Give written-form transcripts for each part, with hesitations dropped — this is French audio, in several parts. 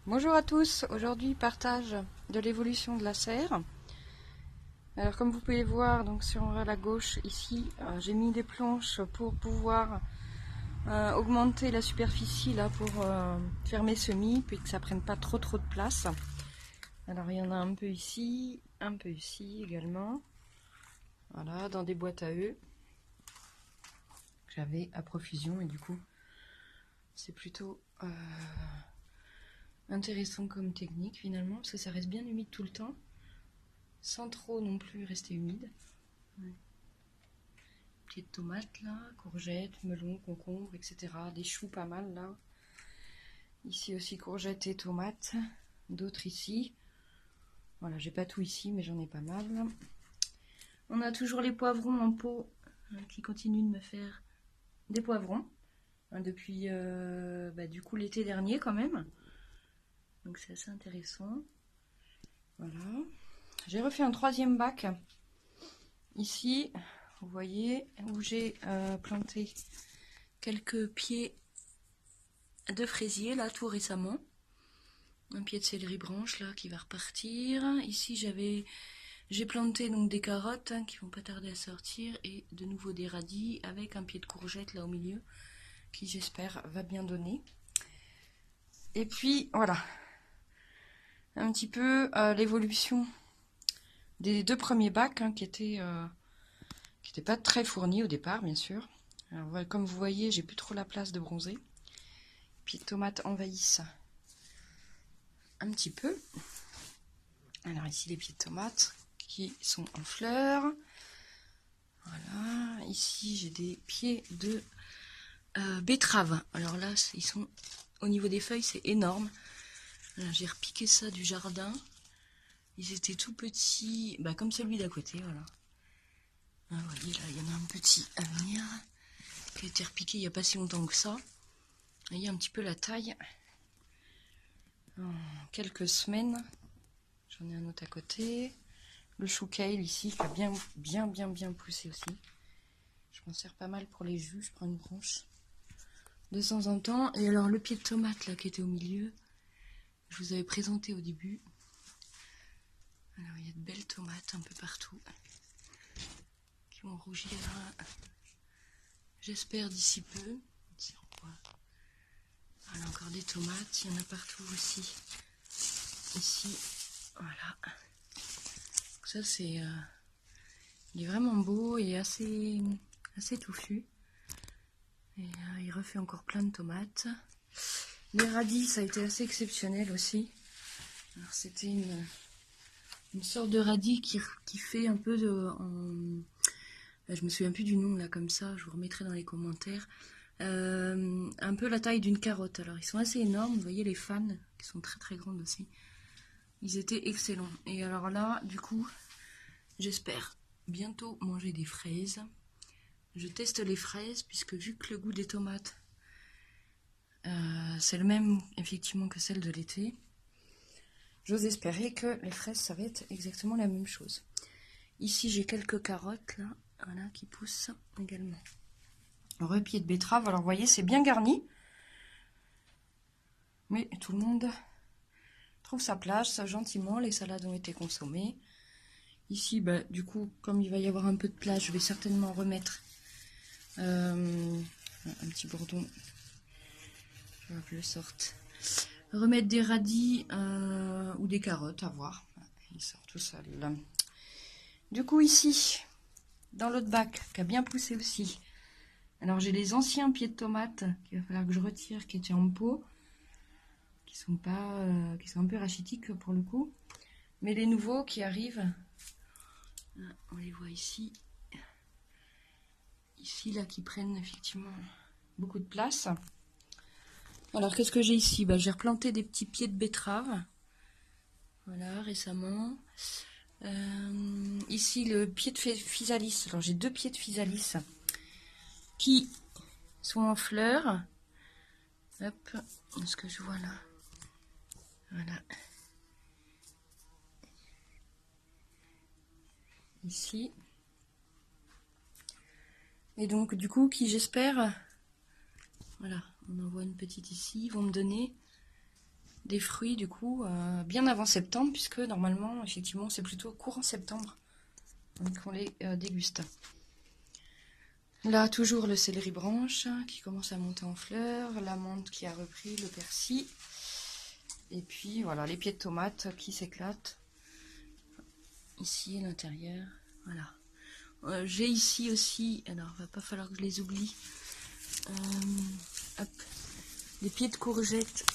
Bonjour à tous, aujourd'hui partage de l'évolution de la serre. Alors comme vous pouvez voir donc sur la gauche ici, j'ai mis des planches pour pouvoir augmenter la superficie là pour faire mes semis puis que ça prenne pas trop de place. Alors il y en a un peu ici également. Voilà, dans des boîtes à œufs que j'avais à profusion et du coup c'est plutôt intéressant comme technique finalement parce que ça reste bien humide tout le temps sans trop non plus rester humide. Ouais. Petites tomates là, courgettes, melons, concombres, etc. Des choux pas mal là. Ici aussi courgettes et tomates. D'autres ici. Voilà, j'ai pas tout ici mais j'en ai pas mal. On a toujours les poivrons en pot qui continuent de me faire des poivrons. Depuis du coup l'été dernier quand même. Donc c'est assez intéressant. Voilà. J'ai refait un troisième bac. Ici, vous voyez, où j'ai planté quelques pieds de fraisier là tout récemment. Un pied de céleri branche là qui va repartir. Ici j'ai planté donc des carottes qui vont pas tarder à sortir et de nouveau des radis avec un pied de courgette là au milieu qui j'espère va bien donner. Et puis voilà, un petit peu l'évolution des deux premiers bacs qui étaient pas très fournis au départ bien sûr. Alors, comme vous voyez, j'ai plus trop la place de bronzer. Puis les tomates envahissent un petit peu. Alors ici les pieds de tomates qui sont en fleurs. Voilà, ici j'ai des pieds de betteraves. Alors là, ils sont au niveau des feuilles, c'est énorme. J'ai repiqué ça du jardin. Ils étaient tout petits, comme celui d'à côté, voilà. Vous voyez là, il y en a un petit à venir qui a été repiqué il n'y a pas si longtemps que ça. Vous voyez un petit peu la taille. En quelques semaines, j'en ai un autre à côté. Le chou kale ici qui a bien poussé aussi. Je m'en sers pas mal pour les jus, je prends une branche de temps en temps. Et alors le pied de tomate là qui était au milieu, je vous avais présenté au début. Alors il y a de belles tomates un peu partout qui vont rougir, j'espère d'ici peu. Voilà, encore des tomates, il y en a partout aussi. Ici, voilà. Donc ça c'est, il est vraiment beau et assez touffu. Et il refait encore plein de tomates. Les radis, ça a été assez exceptionnel aussi. Alors c'était une sorte de radis qui fait un peu de... je me souviens plus du nom là comme ça, je vous remettrai dans les commentaires. Un peu la taille d'une carotte. Alors ils sont assez énormes, vous voyez les fans qui sont très grandes aussi. Ils étaient excellents. Et alors là, du coup, j'espère bientôt manger des fraises. Je teste les fraises puisque vu que le goût des tomates c'est le même effectivement que celle de l'été, j'ose espérer que les fraises ça va être exactement la même chose. Ici j'ai quelques carottes là, voilà, qui poussent également. Repied de betterave, alors vous voyez c'est bien garni, mais tout le monde trouve sa place, ça gentiment, les salades ont été consommées. Ici du coup comme il va y avoir un peu de place, je vais certainement remettre un petit bourdon, je le sorte. Remettre des radis ou des carottes, à voir. Il sort tout seul. Du coup ici, dans l'autre bac, qui a bien poussé aussi. Alors j'ai les anciens pieds de tomates qu'il va falloir que je retire, qui étaient en pot, qui sont un peu rachitiques pour le coup. Mais les nouveaux qui arrivent, on les voit ici. Ici là qui prennent effectivement beaucoup de place. Alors qu'est-ce que j'ai ici? J'ai replanté des petits pieds de betterave. Voilà, récemment. Ici le pied de physalis. Alors j'ai deux pieds de physalis qui sont en fleurs. Hop, ce que je vois là. Voilà. Ici. Et donc du coup qui j'espère, voilà, on en voit une petite ici, vont me donner des fruits du coup bien avant septembre, puisque normalement effectivement c'est plutôt courant septembre qu'on les déguste. Là toujours le céleri branche qui commence à monter en fleurs, la menthe qui a repris, le persil, et puis voilà les pieds de tomates qui s'éclatent ici à l'intérieur. Voilà, j'ai ici aussi, alors va pas falloir que je les oublie, hop, des pieds de courgettes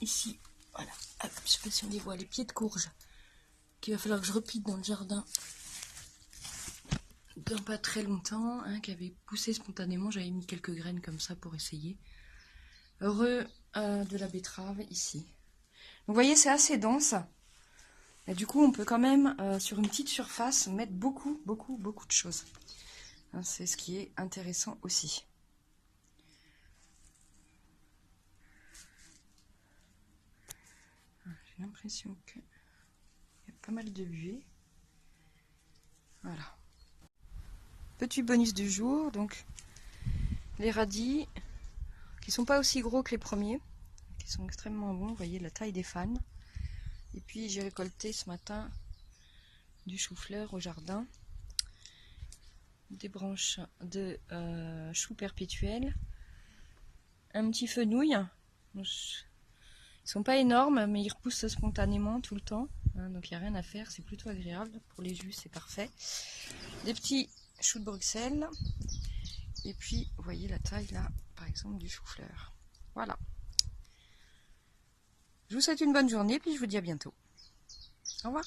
ici, voilà, hop, je sais pas si on les voit, les pieds de courge qu'il va falloir que je repite dans le jardin dans pas très longtemps, hein, qui avait poussé spontanément. J'avais mis quelques graines comme ça pour essayer. Heureux de la betterave ici. Donc vous voyez, c'est assez dense. Et du coup, on peut quand même, sur une petite surface, mettre beaucoup de choses. Hein, c'est ce qui est intéressant aussi. J'ai l'impression qu'il y a pas mal de buées. Voilà. Petit bonus du jour, donc les radis qui sont pas aussi gros que les premiers, qui sont extrêmement bons, vous voyez la taille des fans. Et puis j'ai récolté ce matin du chou-fleur au jardin, des branches de chou perpétuel, un petit fenouil. Ils sont pas énormes mais ils repoussent spontanément tout le temps, hein, donc il n'y a rien à faire, c'est plutôt agréable. Pour les jus c'est parfait. Des petits choux de Bruxelles. Et puis, vous voyez la taille là, par exemple, du chou-fleur. Voilà. Je vous souhaite une bonne journée, puis je vous dis à bientôt. Au revoir.